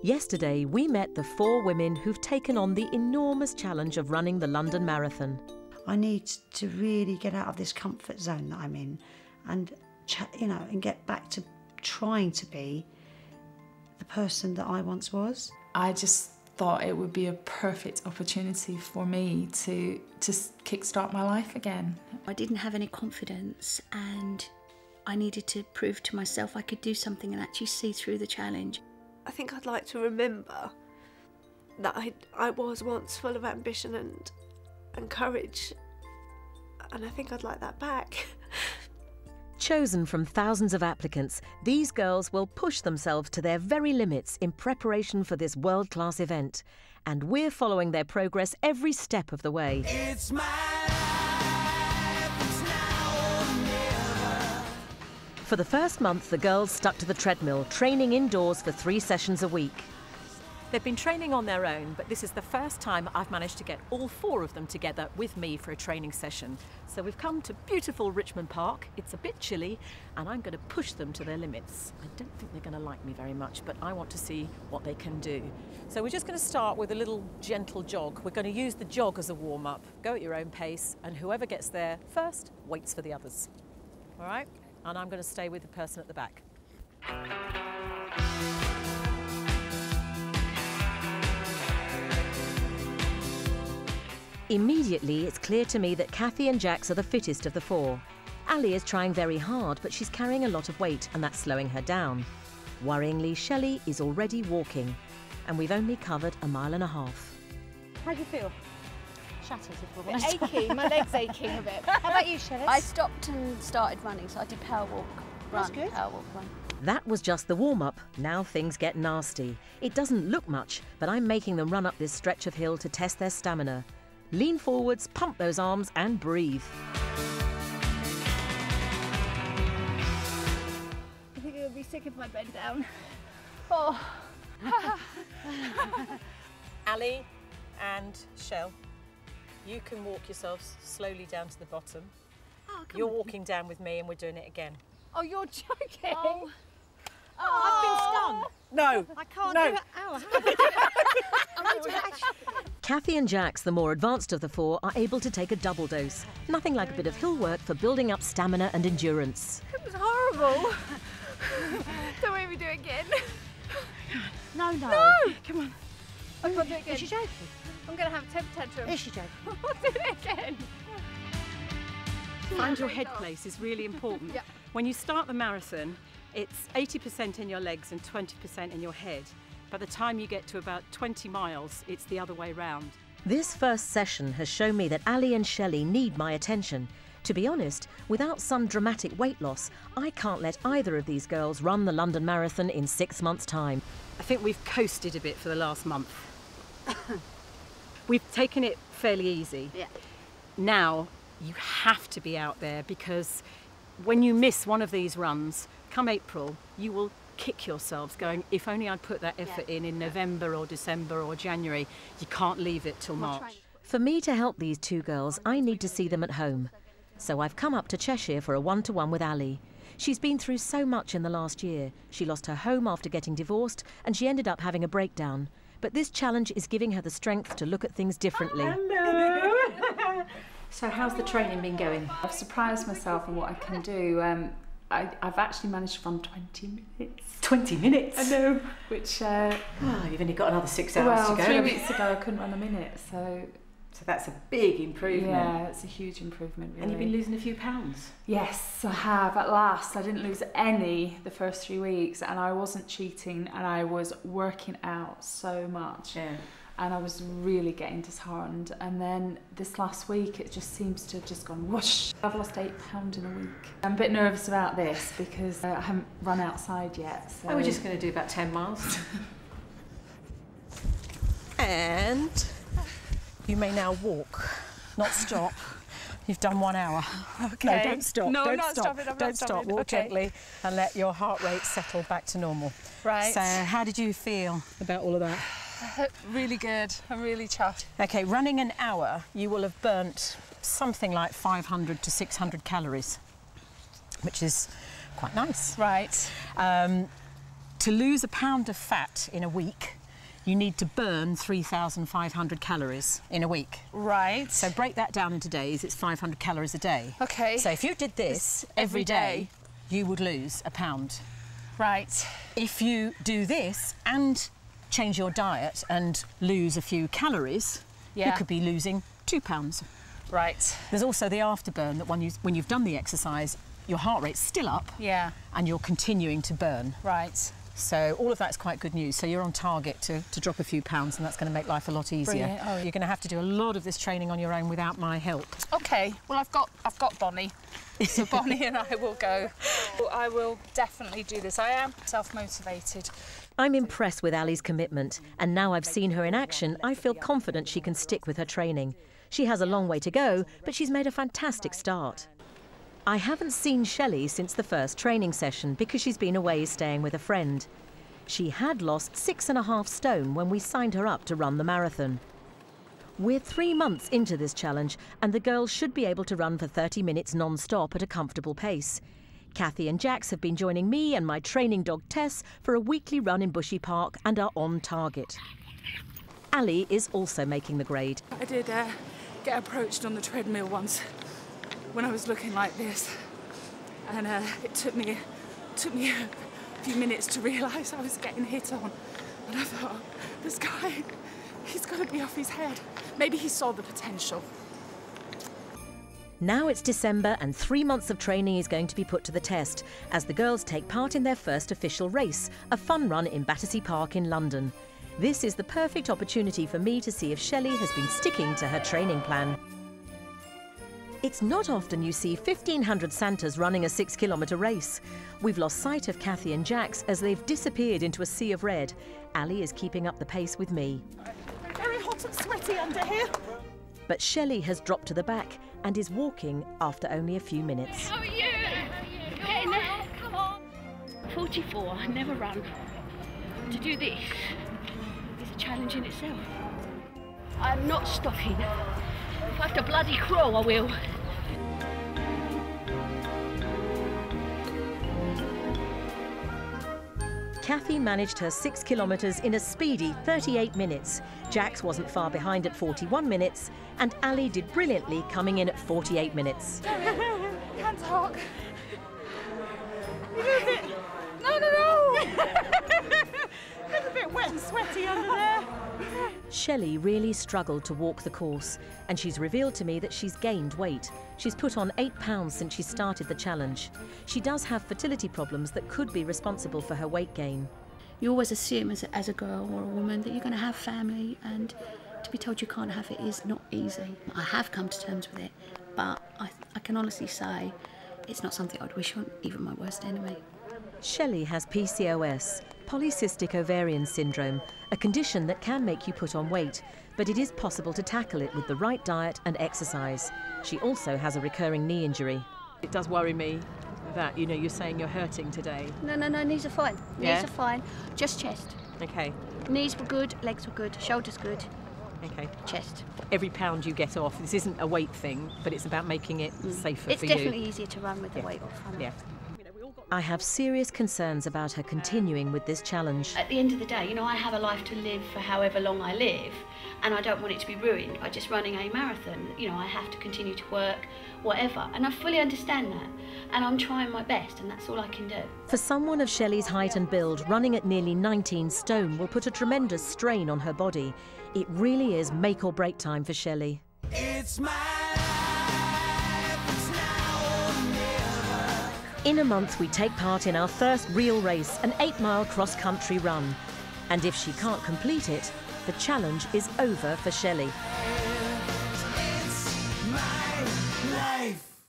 Yesterday, we met the 4 women who've taken on the enormous challenge of running the London Marathon. I need to really get out of this comfort zone that I'm in and, and get back to trying to be the person that I once was. I just thought it would be a perfect opportunity for me to just kickstart my life again. I didn't have any confidence and I needed to prove to myself I could do something and actually see through the challenge. I think I'd like to remember that I was once full of ambition and courage, and I think I'd like that back. Chosen from thousands of applicants, these girls will push themselves to their very limits in preparation for this world-class event. And we're following their progress every step of the way. It's my life, it's now or never. For the first month, the girls stuck to the treadmill, training indoors for 3 sessions a week. They've been training on their own, but this is the first time I've managed to get all 4 of them together with me for a training session. So we've come to beautiful Richmond Park. It's a bit chilly, and I'm going to push them to their limits. I don't think they're going to like me very much, but I want to see what they can do. So we're just going to start with a little gentle jog. We're going to use the jog as a warm-up. Go at your own pace, and whoever gets there first waits for the others. All right? And I'm going to stay with the person at the back. Immediately, it's clear to me that Kathy and Jax are the fittest of the 4. Ali is trying very hard, but she's carrying a lot of weight, and that's slowing her down. Worryingly, Shelley is already walking, and we've only covered 1.5 miles. How do you feel? Shattered, if we're honest. Achy, my leg's aching a bit. How about you, Shelley? I stopped and started running, so I did power walk, run, That's good. power walk, run. That was just the warm-up. Now things get nasty. It doesn't look much, but I'm making them run up this stretch of hill to test their stamina. Lean forwards, pump those arms and breathe. I think it would be sick if I bent down. Oh. Ali and Shell, you can walk yourselves slowly down to the bottom. Oh, You're walking down with me and we're doing it again. Oh, you're joking. Oh. I've been stung. No. I can't No. do it. Ow. Kathy and Jax, the more advanced of the 4, are able to take a double dose. Nothing like a bit of hill work for building up stamina and endurance. It was horrible. Don't make me do it again. No, no. No! Come on. I can't do it again. Is she joking? I'm going to have a temper tantrum. Is she joking? I'll do it again. Find your head place is really important. Yeah. When you start the marathon, it's 80% in your legs and 20% in your head. By the time you get to about 20 miles, it's the other way round. This first session has shown me that Ali and Shelley need my attention. To be honest, without some dramatic weight loss, I can't let either of these girls run the London Marathon in 6 months' time. I think we've coasted a bit for the last month. We've taken it fairly easy. Yeah. Now, you have to be out there because when you miss one of these runs, come April, you will kick yourselves going, if only I'd put that effort in November or December or January. You can't leave it till March. For me to help these 2 girls, I need to see them at home. So I've come up to Cheshire for a one-to-one with Ali. She's been through so much in the last year. She lost her home after getting divorced, and she ended up having a breakdown. But this challenge is giving her the strength to look at things differently. Hello! So how's the training been going? I've surprised myself in what I can do. I've actually managed to run 20 minutes. 20 minutes? I know. Which, you've only got another 6 hours to go. 3 weeks ago I couldn't run a minute, so that's a big improvement. Yeah, it's a huge improvement, really. And you've been losing a few pounds? Yes, I have, at last. I didn't lose any the first 3 weeks, and I wasn't cheating, and I was working out so much. Yeah. And I was really getting disheartened. And then this last week, it just seems to have just gone whoosh. I've lost 8 pounds in a week. I'm a bit nervous about this because I haven't run outside yet. So. Oh, we're just going to do about 10 miles. And you may now walk, not stop. You've done 1 hour. Okay. No, don't stop. No, don't I'm not stop. stopping. I'm don't not stop. stopping. Walk Okay. gently and let your heart rate settle back to normal. Right. So how did you feel about all of that? Really good. I'm really chuffed. Okay, running an hour, you will have burnt something like 500 to 600 calories, which is quite nice. Right. To lose a pound of fat in a week, you need to burn 3,500 calories in a week. Right. So break that down into days, it's 500 calories a day. Okay. So if you did this every day, you would lose a pound. Right. If you do this and change your diet and lose a few calories, you could be losing 2 pounds. Right. There's also the afterburn, that when you've done the exercise, your heart rate's still up and you're continuing to burn. Right. So all of that's quite good news. So you're on target to drop a few pounds, and that's going to make life a lot easier. Brilliant. Oh, you're going to have to do a lot of this training on your own without my help. Okay, well I've got Bonnie, so Bonnie and I will go. I will definitely do this. I am self-motivated. I'm impressed with Ali's commitment, and now I've seen her in action, I feel confident she can stick with her training. She has a long way to go, but she's made a fantastic start. I haven't seen Shelley since the first training session because she's been away staying with a friend. She had lost 6.5 stone when we signed her up to run the marathon. We're 3 months into this challenge, and the girls should be able to run for 30 minutes non-stop at a comfortable pace. Kathy and Jax have been joining me and my training dog Tess for a weekly run in Bushy Park and are on target. Ali is also making the grade. I did get approached on the treadmill once when I was looking like this, and it took me a few minutes to realise I was getting hit on, and I thought, this guy, he's got to be off his head. Maybe he saw the potential. Now it's December and 3 months of training is going to be put to the test as the girls take part in their first official race, a fun run in Battersea Park in London. This is the perfect opportunity for me to see if Shelley has been sticking to her training plan. It's not often you see 1,500 Santas running a 6-kilometre race. We've lost sight of Kathy and Jax as they've disappeared into a sea of red. Ali is keeping up the pace with me. Very hot and sweaty under here. But Shelley has dropped to the back and is walking after only a few minutes. How are you? Getting there. Come on. 44, I never run. To do this is a challenge in itself. I'm not stopping. If I have to bloody crawl, I will. Kathy managed her 6 kilometres in a speedy 38 minutes. Jax wasn't far behind at 41 minutes, and Ali did brilliantly, coming in at 48 minutes. Can't talk. No. It's a bit wet and sweaty under there. Shelley really struggled to walk the course, and she's revealed to me that she's gained weight. She's put on 8 pounds since she started the challenge. She does have fertility problems that could be responsible for her weight gain. You always assume as a girl or a woman that you're going to have family, and to be told you can't have it is not easy. I have come to terms with it, but I can honestly say it's not something I'd wish on even my worst enemy. Shelley has PCOS, polycystic ovarian syndrome, a condition that can make you put on weight, but it is possible to tackle it with the right diet and exercise. She also has a recurring knee injury. It does worry me that, you're saying you're hurting today. No, knees are fine. Yeah? Knees are fine. Just chest. Okay, Knees were good, legs were good, shoulders good, okay. chest. Every pound you get off, this isn't a weight thing, but it's about making it safer It's for you. definitely easier to run with the weight off. Yeah. I have serious concerns about her continuing with this challenge. At the end of the day, I have a life to live for however long I live, and I don't want it to be ruined by just running a marathon. I have to continue to work, whatever, and I fully understand that, and I'm trying my best, and that's all I can do. For someone of Shelley's height and build, running at nearly 19 stone will put a tremendous strain on her body. It really is make or break time for Shelley. It's my life, it's now or never. In a month, we take part in our first real race, an 8-mile cross-country run. And if she can't complete it, the challenge is over for Shelley. It's my life.